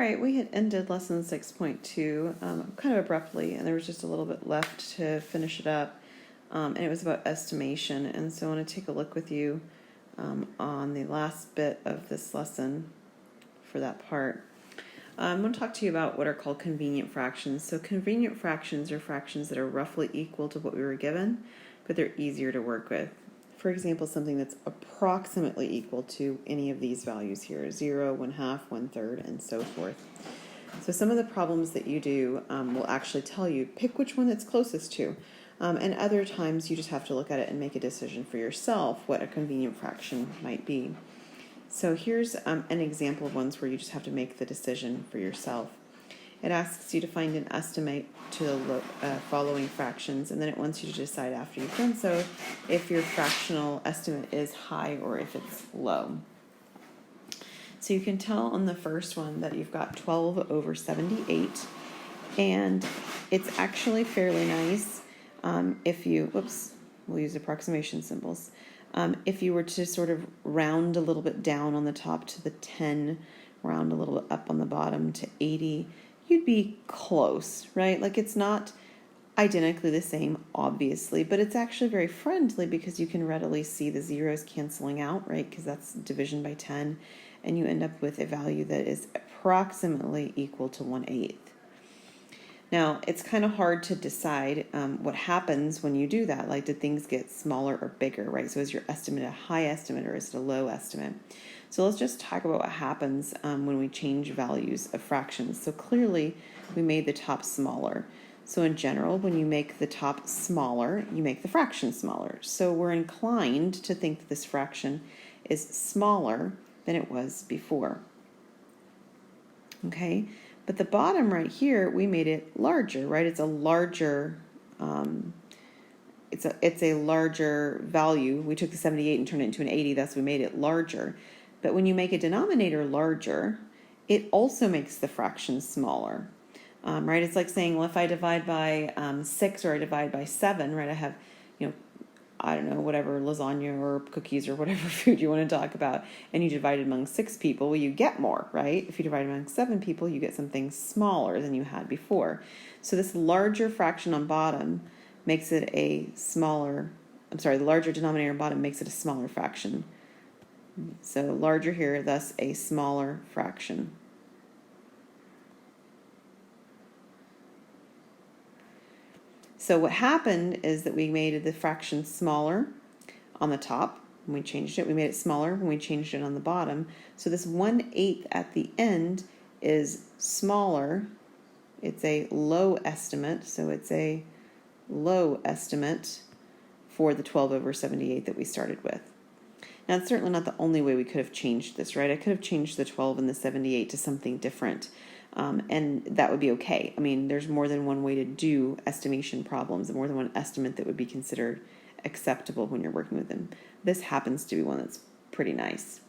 right, we had ended lesson 6.2 kind of abruptly, and there was just a little bit left to finish it up, and it was about estimation. And so I want to take a look with you on the last bit of this lesson for that part. I'm going to talk to you about what are called convenient fractions. So convenient fractions are fractions that are roughly equal to what we were given, but they're easier to work with. For example, something that's approximately equal to any of these values here, 0, 1/2, 1/3, and so forth. So some of the problems that you do will actually tell you, pick which one that's closest to. And other times you just have to look at it and make a decision for yourself what a convenient fraction might be. So here's an example of ones where you just have to make the decision for yourself. It asks you to find an estimate to the following fractions, and then it wants you to decide after you've done so if your fractional estimate is high or if it's low. So you can tell on the first one that you've got 12 over 78, and it's actually fairly nice if you, we'll use approximation symbols. If you were to sort of round a little bit down on the top to the 10, round a little bit up on the bottom to 80, you'd be close, right? Like it's not identically the same, obviously, but it's actually very friendly because you can readily see the zeros canceling out, right? Because that's division by 10, and you end up with a value that is approximately equal to 1/8. Now, it's kind of hard to decide what happens when you do that. Like, did things get smaller or bigger, right? So is your estimate a high estimate or is it a low estimate? So let's just talk about what happens when we change values of fractions. So clearly, we made the top smaller. So in general, when you make the top smaller, you make the fraction smaller. So we're inclined to think that this fraction is smaller than it was before. Okay? But the bottom right here, we made it larger, right? It's a larger, it's a larger value. We took the 78 and turned it into an 80. Thus, we made it larger. But when you make a denominator larger, it also makes the fraction smaller, right? It's like saying, well, if I divide by 6 or I divide by 7, right? I have, I don't know, whatever, lasagna or cookies or whatever food you want to talk about, and you divide it among 6 people, well, you get more, right? If you divide among 7 people, you get something smaller than you had before. So this larger fraction on bottom makes it a smaller, the larger denominator on bottom makes it a smaller fraction. So larger here, thus a smaller fraction. So what happened is that we made the fraction smaller on the top when we changed it. We made it smaller when we changed it on the bottom. So this 1/8 at the end is smaller. It's a low estimate. So it's a low estimate for the 12 over 78 that we started with. Now, it's certainly not the only way we could have changed this, right? I could have changed the 12 and the 78 to something different, and that would be okay. I mean, there's more than one way to do estimation problems, and more than one estimate that would be considered acceptable when you're working with them. This happens to be one that's pretty nice.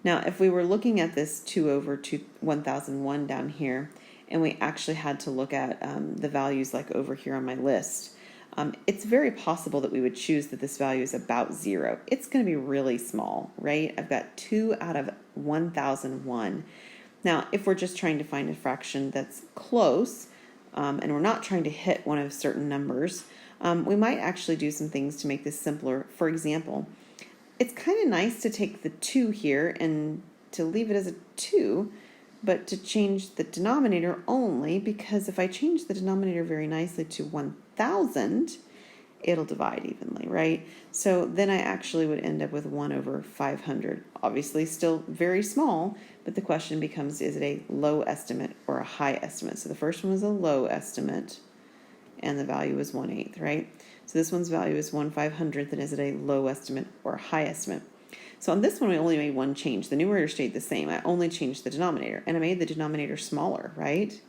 Now, if we were looking at this 2 over 1001 down here, and we actually had to look at the values like over here on my list, it's very possible that we would choose that this value is about 0. It's going to be really small, right? I've got 2 out of 1001. Now, if we're just trying to find a fraction that's close, and we're not trying to hit one of certain numbers, we might actually do some things to make this simpler. For example, it's kind of nice to take the 2 here and to leave it as a 2, but to change the denominator only, because if I change the denominator very nicely to 1,000, it'll divide evenly, right? So then I actually would end up with 1 over 500. Obviously still very small, but the question becomes, is it a low estimate or a high estimate? So the first one was a low estimate, and the value was 1/8, right? So this one's value is 1/500th, and is it a low estimate or a high estimate? So on this one, we only made one change. The numerator stayed the same. I only changed the denominator, and I made the denominator smaller, right?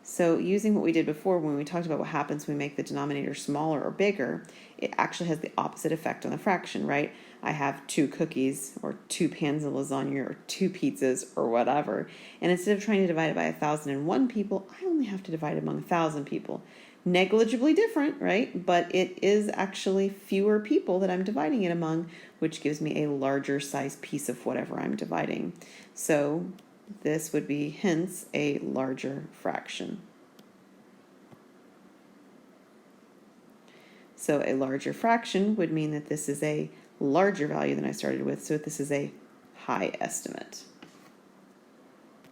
So using what we did before when we talked about what happens when we make the denominator smaller or bigger, it actually has the opposite effect on the fraction, right? I have 2 cookies or 2 pans of lasagna or 2 pizzas or whatever, and instead of trying to divide it by 1,001 people, I only have to divide it among 1,000 people. negligibly different, right? But it is actually fewer people that I'm dividing it among, which gives me a larger size piece of whatever I'm dividing. So this would be hence a larger fraction. So a larger fraction would mean that this is a larger value than I started with, so this is a high estimate.